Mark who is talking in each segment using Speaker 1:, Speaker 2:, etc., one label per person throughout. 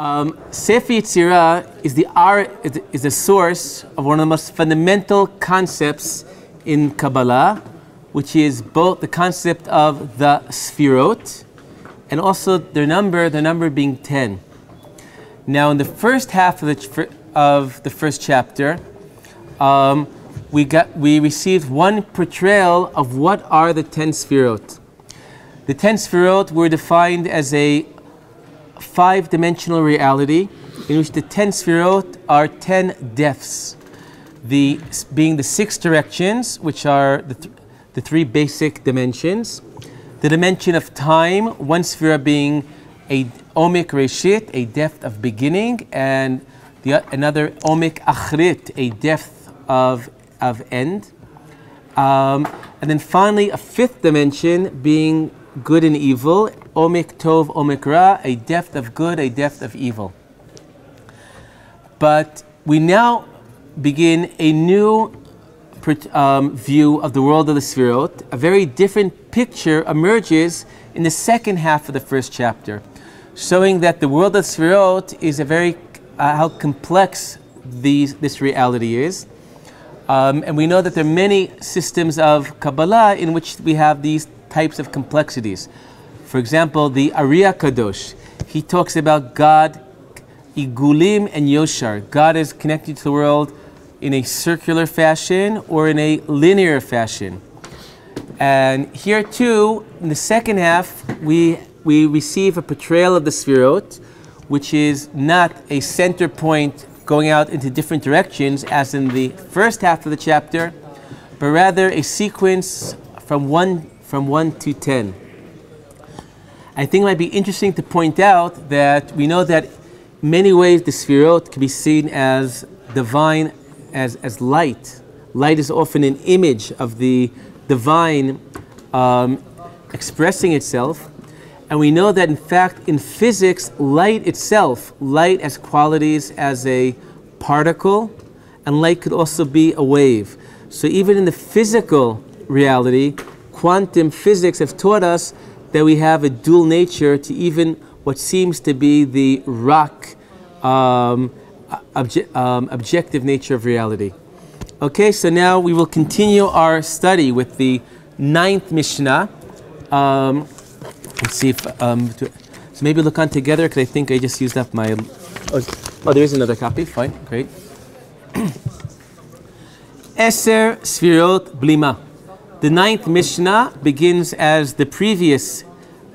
Speaker 1: Sefer Yetzira is the source of one of the most fundamental concepts in Kabbalah, which is both the concept of the Sefirot and also their number being 10. Now, in the first half of the first chapter, we received one portrayal of what are the 10 Sefirot. The 10 Sefirot were defined as a 5-dimensional reality in which the 10 Sefirot are 10 depths, being the 6 directions, which are the 3 basic dimensions. The dimension of time, one Sefirah being a omek reshit, a depth of beginning, and another omek achrit, a depth of end. And then finally a 5th dimension being good and evil, omek tov, omek ra, a depth of good, a depth of evil. But we now begin a new view of the world of the Sefirot. A very different picture emerges in the second half of the first chapter, showing that the world of Sefirot is how complex this reality is. And we know that there are many systems of Kabbalah in which we have these types of complexities. For example, the Ari Kadosh, he talks about God, Igulim and Yoshar. God is connected to the world in a circular fashion or in a linear fashion. And here too, in the second half, we receive a portrayal of the Sefirot, which is not a center point going out into different directions as in the first half of the chapter, but rather a sequence from 1 to 10. I think it might be interesting to point out that we know that in many ways the Sefirot can be seen as divine, as light. Light is often an image of the divine expressing itself. And we know that in fact in physics, light itself, light has qualities as a particle, and light could also be a wave. So even in the physical reality, quantum physics have taught us that we have a dual nature to even what seems to be the rock objective nature of reality. Okay, so now we will continue our study with the 9th Mishnah. Let's see if, so maybe look on together, because I think I just used up my, oh, there is another copy, fine, great. Eser Sefirot Bלימה. The 9th Mishnah begins as the previous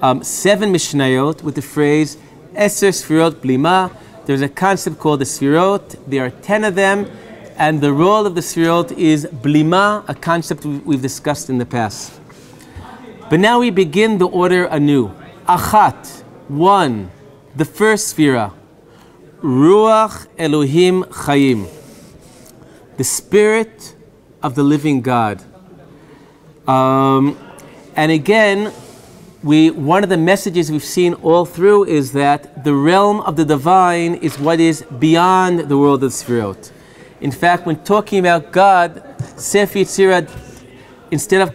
Speaker 1: 7 Mishnayot with the phrase Eser Sefirot Bלימה. There's a concept called the Sefirot. There are 10 of them, and the role of the Sefirot is Bלימה, a concept we've discussed in the past. But now we begin the order anew. Achat, 1, the first Sefirah. Ruach Elohim Chayim, the spirit of the living God. And again, one of the messages we've seen all through is that the realm of the divine is what is beyond the world of Sefirot. In fact, when talking about God, Sefer Yetzira, instead of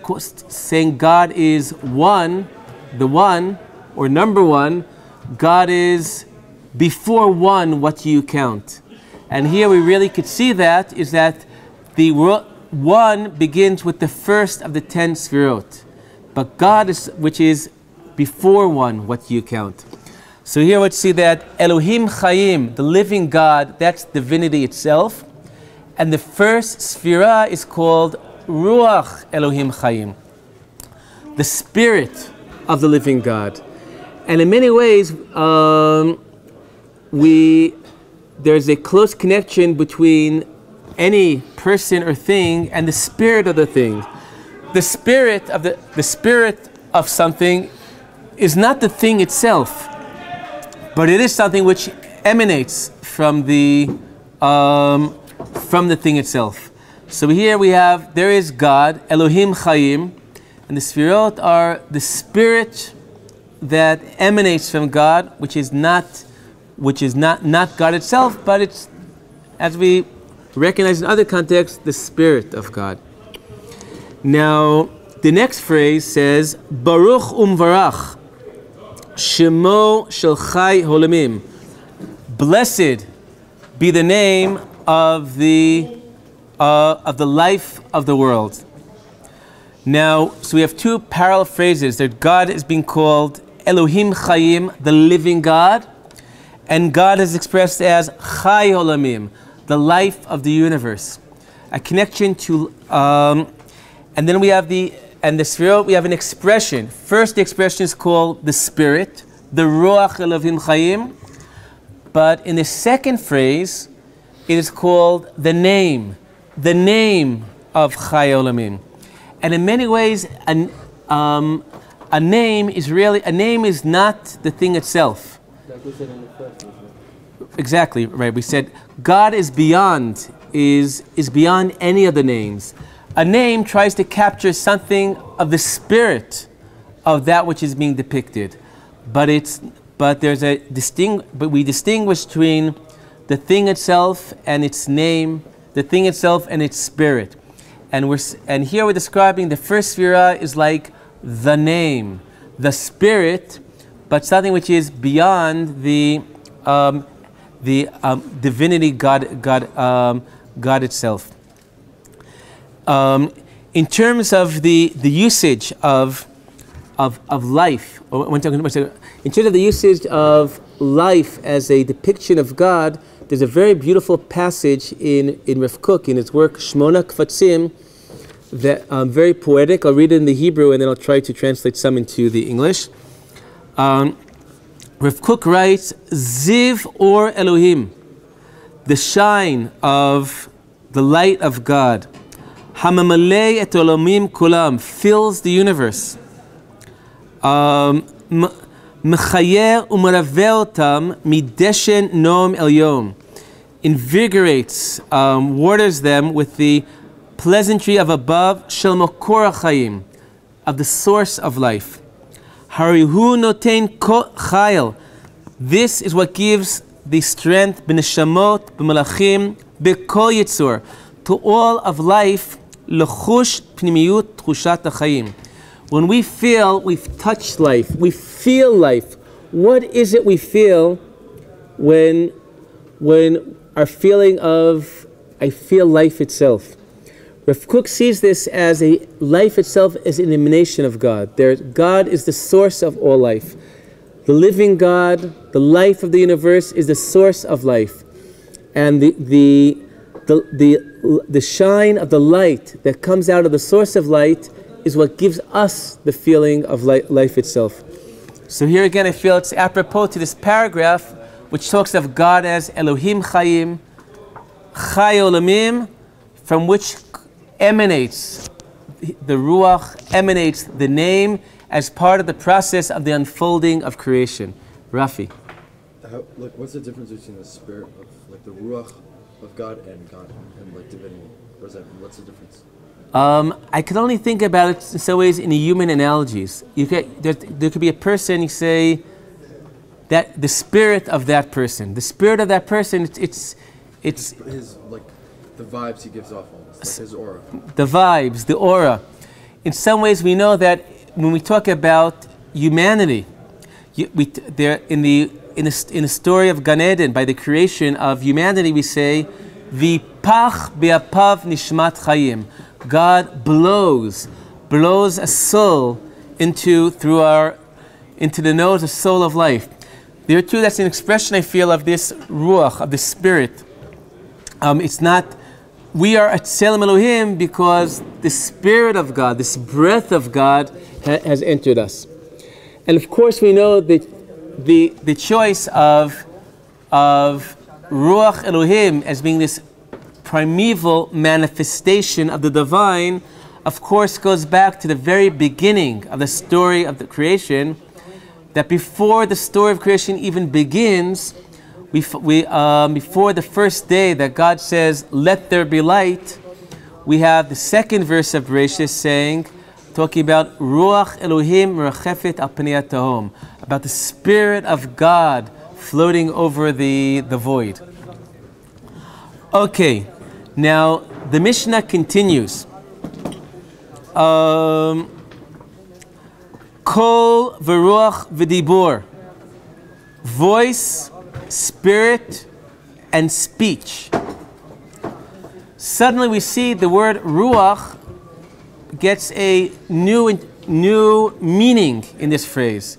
Speaker 1: saying God is one, the one, or number one, God is before one, what do you count? And here we really could see that, is that the one begins with the first of the 10 Sefirot. But God is, which is before one, what do you count? So here we see that Elohim Chayim, the living God, that's divinity itself. And the first Sefirah is called Ruach Elohim Chayim, the spirit of the living God. And in many ways, there's a close connection between any person or thing and the spirit of the thing. The spirit of something is not the thing itself, but it is something which emanates from the thing itself. So here there is God, Elohim Chayim, and the Sefirot are the spirit that emanates from God, which is not God itself, but it's, as we recognize in other contexts, the spirit of God. Now, the next phrase says, Baruch umvarach, Shemo shel chai holamim. Blessed be the name of the life of the world. Now, so we have two parallel phrases that God is being called Elohim Chayim, the living God, and God is expressed as Chai Olamim, the life of the universe. A connection to, and then we have the Sefirot, we have an expression. First, the expression is called the Spirit, the Ruach Elohim Chayim, but in the second phrase, it is called the name of Chai Olamim. And in many ways, a name is not the thing itself.
Speaker 2: Like we said in the first,
Speaker 1: Exactly, right. We said God is beyond any of the names. A name tries to capture something of the spirit of that which is being depicted. But we distinguish between the thing itself and its name, the thing itself and its spirit. And here we're describing the first Sefirah is like the name, the spirit, but something which is beyond the divinity, God itself. In terms of the usage of life, in terms of the usage of life as a depiction of God, there's a very beautiful passage in Rav Kook in his work Shmona Kvatzim, that very poetic. I'll read it in the Hebrew and then I'll try to translate some into the English. Rav Kook writes, Ziv or Elohim, the shine of the light of God, Hamamalei et olamim kulam, fills the universe. Mechayer u'meraveh otam mideshen noam el yom, invigorates, waters them with the pleasantry of above, shel makor ha'chayim, of the source of life. Harihu noten chayil, this is what gives the strength, b'neshamot, b'malachim, b'kol yitzur, to all of life, lechush pnimiyut tchushat ha'chayim. When we feel, we've touched life, we feel life. What is it we feel when our feeling of, I feel life itself? Rav Kook sees this as a life itself as an emanation of God. God is the source of all life. The living God, the life of the universe, is the source of life. And the shine of the light that comes out of the source of light is what gives us the feeling of life itself. So here again I feel it's apropos to this paragraph which talks of God as Elohim Chayim, Chai Olamim, from which emanates the Ruach, emanates the name as part of the process of the unfolding of creation. Rafi.
Speaker 3: What's the difference between the spirit of the Ruach of God and divinity? What's the difference?
Speaker 1: I can only think about it in some ways in the human analogies. There could be a person, you say, that the spirit of that person. The spirit of that person, it's his, the vibes he gives off almost, like his aura. The vibes, the aura. In some ways we know that when we talk about humanity, in the story of Gan Eden, by the creation of humanity, we say, Vipach be'apav nishmat chayim. God blows a soul into the nose, a soul of life. There too, that's an expression I feel of this ruach, of the spirit. It's not, we are at Tselem Elohim because the spirit of God, this breath of God has entered us. And of course we know that the choice of Ruach Elohim as being this primeval manifestation of the divine, of course, goes back to the very beginning of the story of the creation, that before the story of creation even begins, before the first day that God says, let there be light, we have the second verse of Bereshit saying, talking about Ruach Elohim merachefet al pnei tahom, about the Spirit of God floating over the void. Okay, now the Mishnah continues. Kol v'ruach v'dibur, voice spirit, and speech. Suddenly we see the word ruach gets a new meaning in this phrase.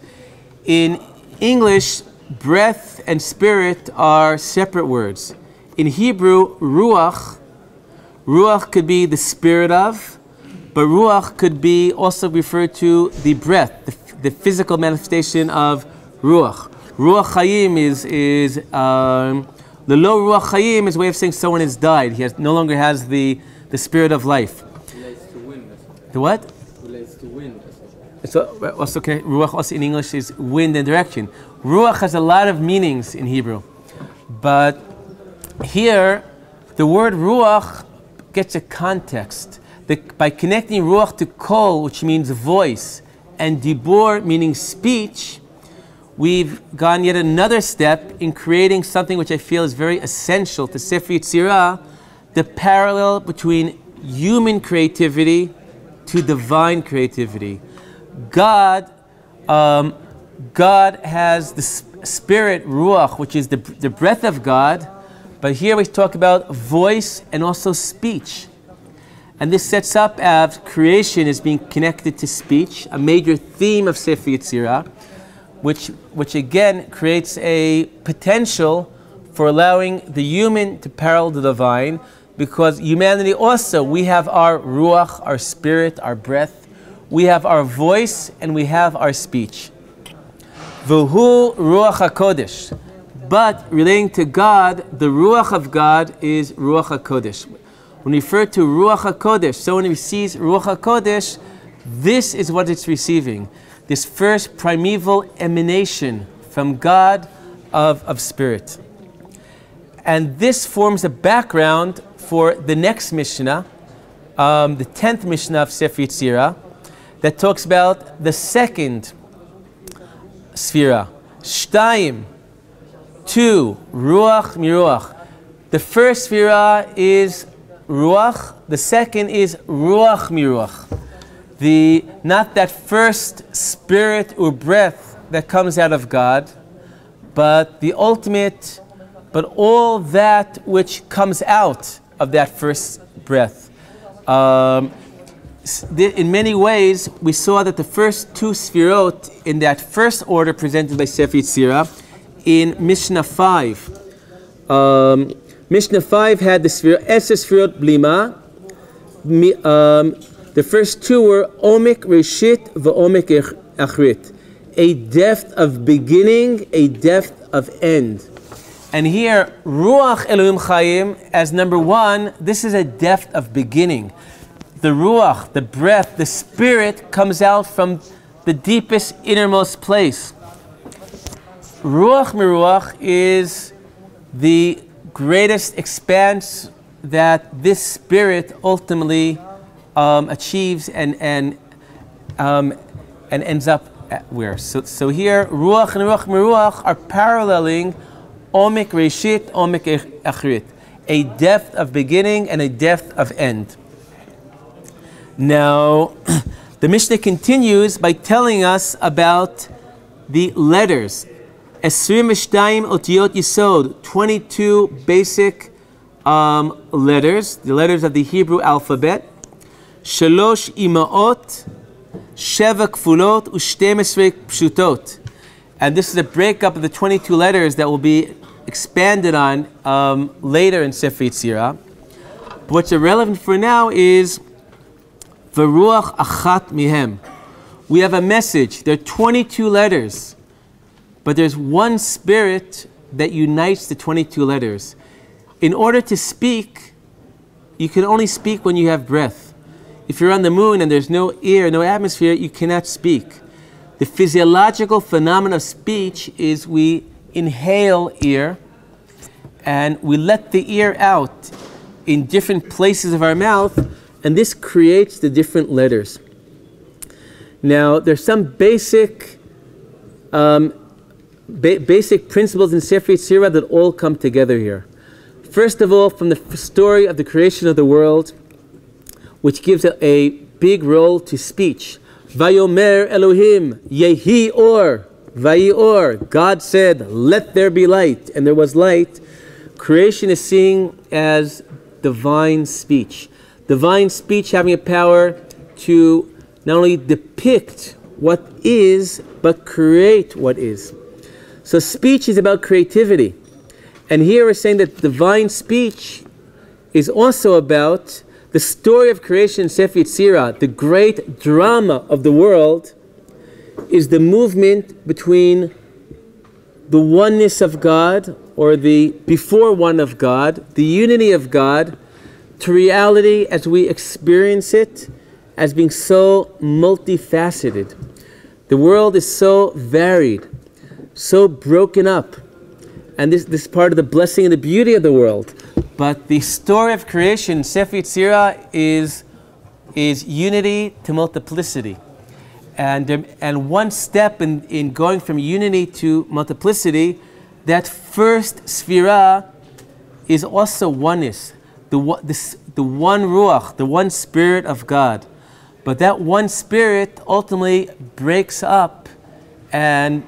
Speaker 1: In English, breath and spirit are separate words. In Hebrew, ruach could be the spirit of, but ruach could be also referred to the breath, the physical manifestation of ruach. Ruach Chayim is the low Ruach Chayim is a way of saying someone has died. He no longer has the spirit of life.
Speaker 2: Relates to wind.
Speaker 1: The what?
Speaker 2: Relates to wind.
Speaker 1: So also, Ruach also in English is wind and direction. Ruach has a lot of meanings in Hebrew. But here, the word Ruach gets a context. By connecting Ruach to Kol, which means voice, and Dibur, meaning speech, we've gone yet another step in creating something which I feel is very essential to Sefer Yetzira, the parallel between human creativity to divine creativity. God has the spirit, Ruach, which is the breath of God, but here we talk about voice and also speech. And this sets up as creation as being connected to speech, a major theme of Sefer Yetzira, which again creates a potential for allowing the human to parallel the divine, because humanity also, we have our ruach, our spirit, our breath, we have our voice, and we have our speech. V'hu ruach HaKodesh. But relating to God, the ruach of God is ruach HaKodesh. When we refer to ruach HaKodesh, someone receives ruach HaKodesh, this is what it's receiving. This first primeval emanation from God of spirit. And this forms a background for the next Mishnah, the 10th Mishnah of Sefer Yetzira, that talks about the second Sphira. Shtayim, 2, Ruach Miruach. The first Sphira is Ruach, the second is Ruach Miruach. Not that first spirit or breath that comes out of God, but the ultimate, but all that which comes out of that first breath. In many ways, we saw that the first two Sphirot in that first order presented by Sefer Yetzira in Mishnah 5. Mishnah 5 had the Sphirot, Sphirot Bלימה. The first two were Omek Reshit v'Omek Achrit. A depth of beginning, a depth of end. And here, Ruach Elohim Chayim, as number 1, this is a depth of beginning. The Ruach, the breath, the spirit comes out from the deepest, innermost place. Ruach Miruach is the greatest expanse that this spirit ultimately achieves and ends up at where. So here, Ruach and Ruach Miruach are paralleling Omek Reshit, Omek Achrit, a depth of beginning and a depth of end. Now, the Mishnah continues by telling us about the letters. 22 אותיות יסוד, 22 basic letters, the letters of the Hebrew alphabet. 3 אמות, 7 כפולות, ו12 פשוטות. And this is a breakup of the 22 letters that will be expanded on later in Sefer Yetzira. But what's irrelevant for now is V'ruach achat mihem. We have a message. There are 22 letters, but there's one spirit that unites the 22 letters. In order to speak, you can only speak when you have breath. If you're on the moon and there's no air, no atmosphere, you cannot speak. The physiological phenomenon of speech is we inhale air and we let the air out in different places of our mouth, and this creates the different letters. Now, there's some basic principles in Sefer Yetzira that all come together here. First of all, from the story of the creation of the world, which gives a big role to speech. Vayomer Elohim, Yehi Or. Vayior, God said, let there be light, and there was light. Creation is seen as divine speech. Divine speech having a power to not only depict what is, but create what is. So speech is about creativity. And here we're saying that divine speech is also about the story of creation, Sefer Yetzira, the great drama of the world, is the movement between the oneness of God, or the before one of God, the unity of God, to reality as we experience it as being so multifaceted. The world is so varied, so broken up. And this is part of the blessing and the beauty of the world. But the story of creation, Sefer Yetzira, is unity to multiplicity. And one step in going from unity to multiplicity, that first sphira is also oneness. The one ruach, the one spirit of God. But that one spirit ultimately breaks up and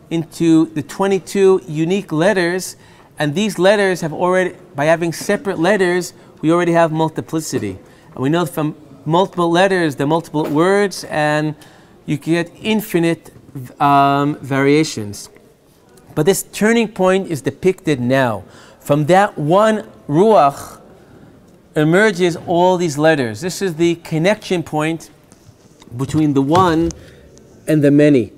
Speaker 1: into the 22 unique letters, and these letters have already, by having separate letters, we already have multiplicity. And we know from multiple letters, the multiple words, and you get infinite variations. But this turning point is depicted now. From that one ruach emerges all these letters. This is the connection point between the one and the many.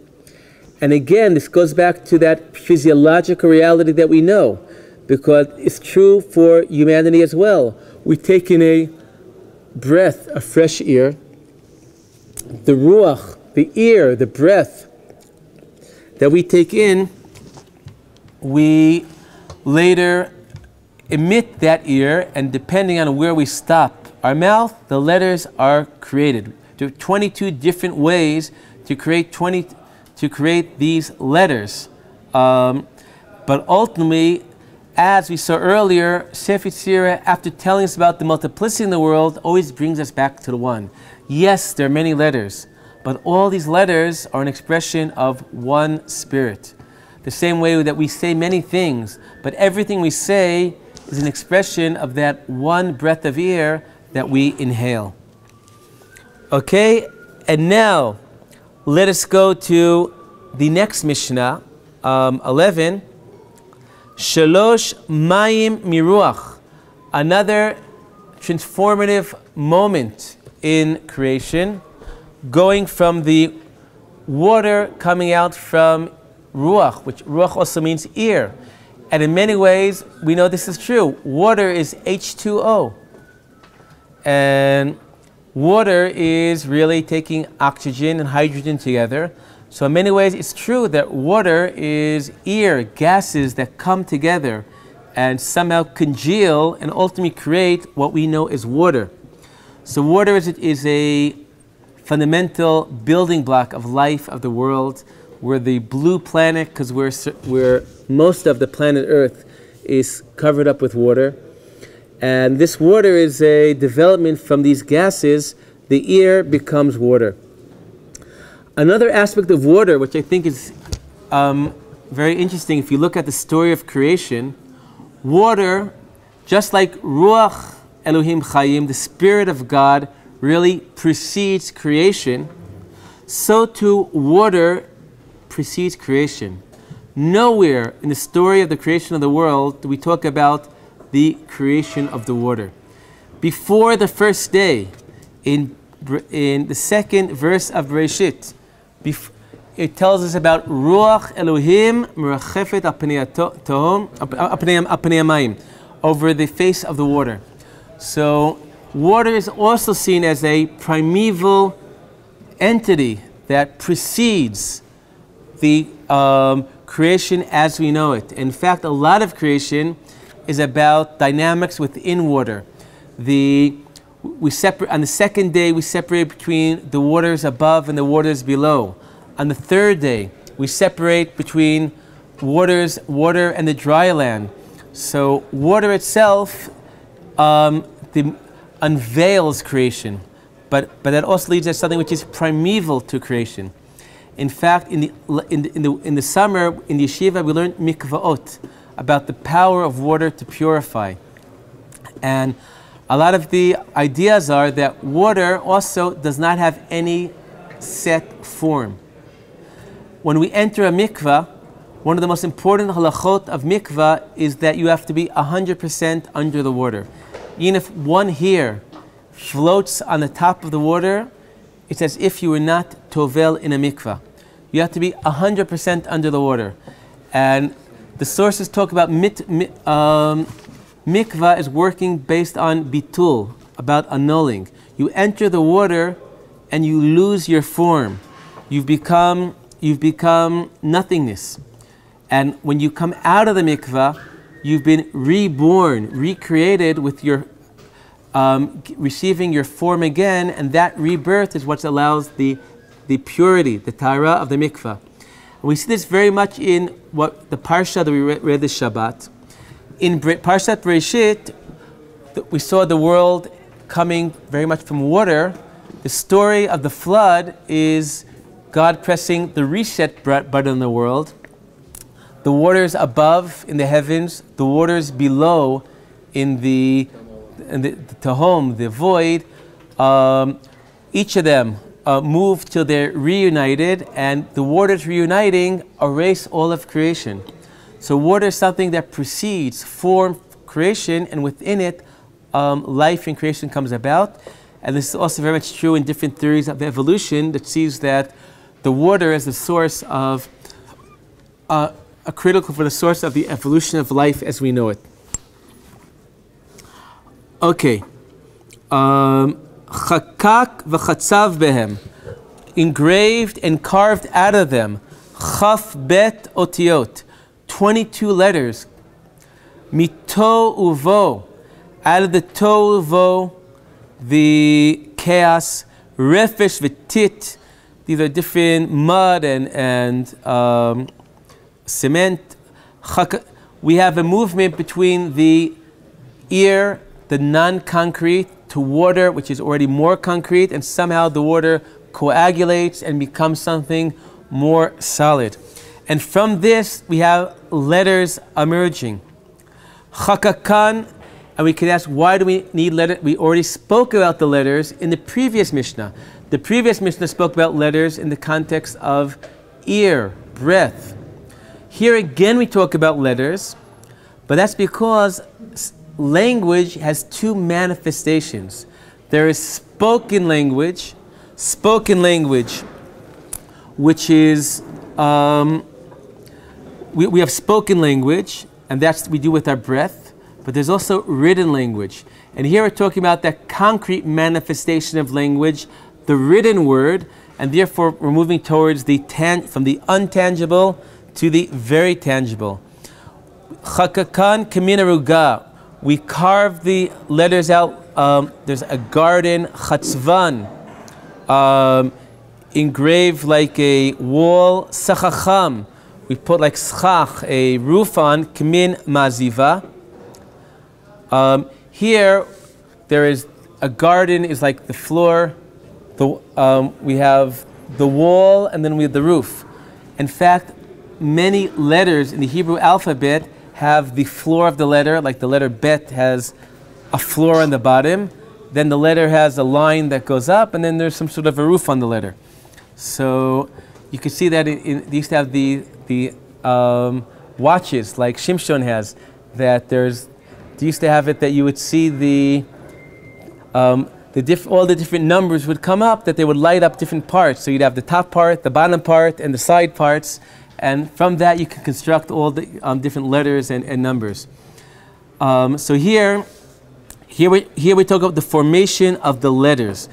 Speaker 1: And again, this goes back to that physiological reality that we know, because it's true for humanity as well. We take in a breath, a fresh air, the ruach, the ear, the breath that we take in, we later emit that ear, and depending on where we stop our mouth, the letters are created. There are 22 different ways to create these letters. But ultimately, as we saw earlier, Sefer Yetzira, after telling us about the multiplicity in the world, always brings us back to the one. Yes, there are many letters, but all these letters are an expression of one spirit. The same way that we say many things, but everything we say is an expression of that one breath of air that we inhale. Okay, and now let us go to the next Mishnah, 11. Shalosh Mayim Miruach, another transformative moment in creation, going from the water coming out from ruach, which ruach also means ear. And in many ways, we know this is true. Water is H2O. And water is really taking oxygen and hydrogen together. So in many ways, it's true that water is air, gases that come together and somehow congeal and ultimately create what we know as water. So water is a fundamental building block of life, of the world. We're the blue planet because we're most of the planet Earth is covered up with water. And this water is a development from these gases. The air becomes water. Another aspect of water, which I think is very interesting, if you look at the story of creation, water, just like Ruach Elohim Chayim, the Spirit of God, really precedes creation, so too water precedes creation. Nowhere in the story of the creation of the world do we talk about the creation of the water. Before the first day, in the second verse of Bereshit, it tells us about Ruach Elohim merachefet al pnei mayim, over the face of the water. So water is also seen as a primeval entity that precedes the creation as we know it. In fact, a lot of creation is about dynamics within water. On the second day, we separate between the waters above and the waters below. On the third day, we separate between water and the dry land. So water itself unveils creation, but that also leads us to something which is primeval to creation. In fact, in the summer, in the yeshiva, we learned mikvaot, about the power of water to purify. And a lot of the ideas are that water also does not have any set form. When we enter a mikvah, one of the most important halachot of mikvah is that you have to be 100% under the water. Even if one hair floats on the top of the water, it's as if you were not tovel in a mikvah. You have to be 100% under the water. And the sources talk about mikvah is working based on bitul, about annulling. You enter the water and you lose your form. You've become nothingness. And when you come out of the mikvah, you've been reborn, recreated with your receiving your form again, and that rebirth is what allows the purity, the tahara of the mikvah. And we see this very much in what the parsha that we read this Shabbat. In Parshat Bereshit, we saw the world coming very much from water. The story of the flood is God pressing the reset button in the world. The waters above in the heavens, the waters below in the Tehom, the void, each of them move till they're reunited, and the waters reuniting erase all of creation. So water is something that precedes form creation, and within it, life in creation comes about. And this is also very much true in different theories of evolution that sees that the water is the source of a critical for the source of the evolution of life as we know it. Okay. Chakak v'chatzav behem, engraved and carved out of them. Chaf bet otiyot, 22 letters. Mito uvo, out of the to uvo, the chaos. Refesh v'tit, these are different mud and cement. We have a movement between the ear, the non-concrete, to water, which is already more concrete, and somehow the water coagulates and becomes something more solid. And from this, we have letters emerging. Chakakan, and we can ask, why do we need letters? We already spoke about the letters in the previous Mishnah. The previous Mishnah spoke about letters in the context of ear, breath. Here again we talk about letters, but that's because language has two manifestations. There is spoken language, which is, we have spoken language, and that's what we do with our breath, but there's also written language. And here we're talking about that concrete manifestation of language, the written word, and therefore we're moving towards from the untangible to the very tangible. Chakakan kaminaruga, we carve the letters out. There's a garden, chatzvan, engraved like a wall. Sachacham, we put like schach, a roof on. Kamin maziva. Here, there is a garden, is like the floor. We have the wall, and then we have the roof. In fact, many letters in the Hebrew alphabet have the floor of the letter, like the letter bet has a floor on the bottom, then the letter has a line that goes up, and then there's some sort of a roof on the letter. So you can see that they used to have the watches like Shimshon has, that they used to have it that you would see all the different numbers would come up, that they would light up different parts. So you'd have the top part, the bottom part, and the side parts. And from that, you can construct all the different letters and numbers. So here we talk about the formation of the letters,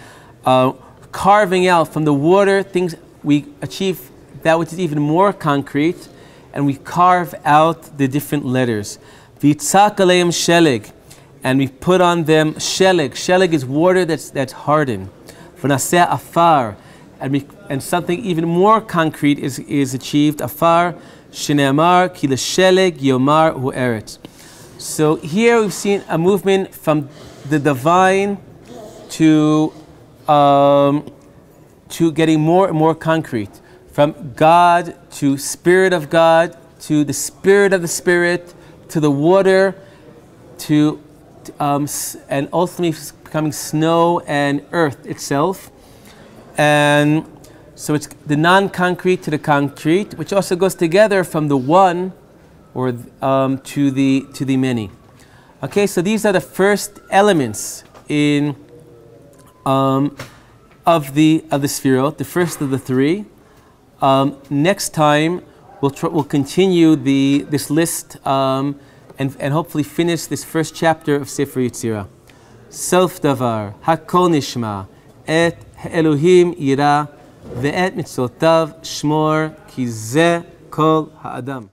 Speaker 1: carving out from the water things. We achieve that which is even more concrete, and we carve out the different letters. V'yitzak aleim sheleg, and we put on them sheleg. Sheleg is water that's hardened. V'naseh afar. And something even more concrete is achieved. Afar shene'amar ki l'sheleg yomar hu eretz. So here we've seen a movement from the divine to getting more and more concrete. from God to Spirit of God to the Spirit of the Spirit to the water to and ultimately becoming snow and earth itself. And so it's the non-concrete to the concrete, which also goes together from the one or to the many. Okay, so these are the first elements in of the Sefirot, the first of the three. Next time we'll continue this list and hopefully finish this first chapter of Sefer Yetzira. Sof davar hakol nishma et Elohim yira ve'et mitzvotav shmor ki ze kol ha'adam.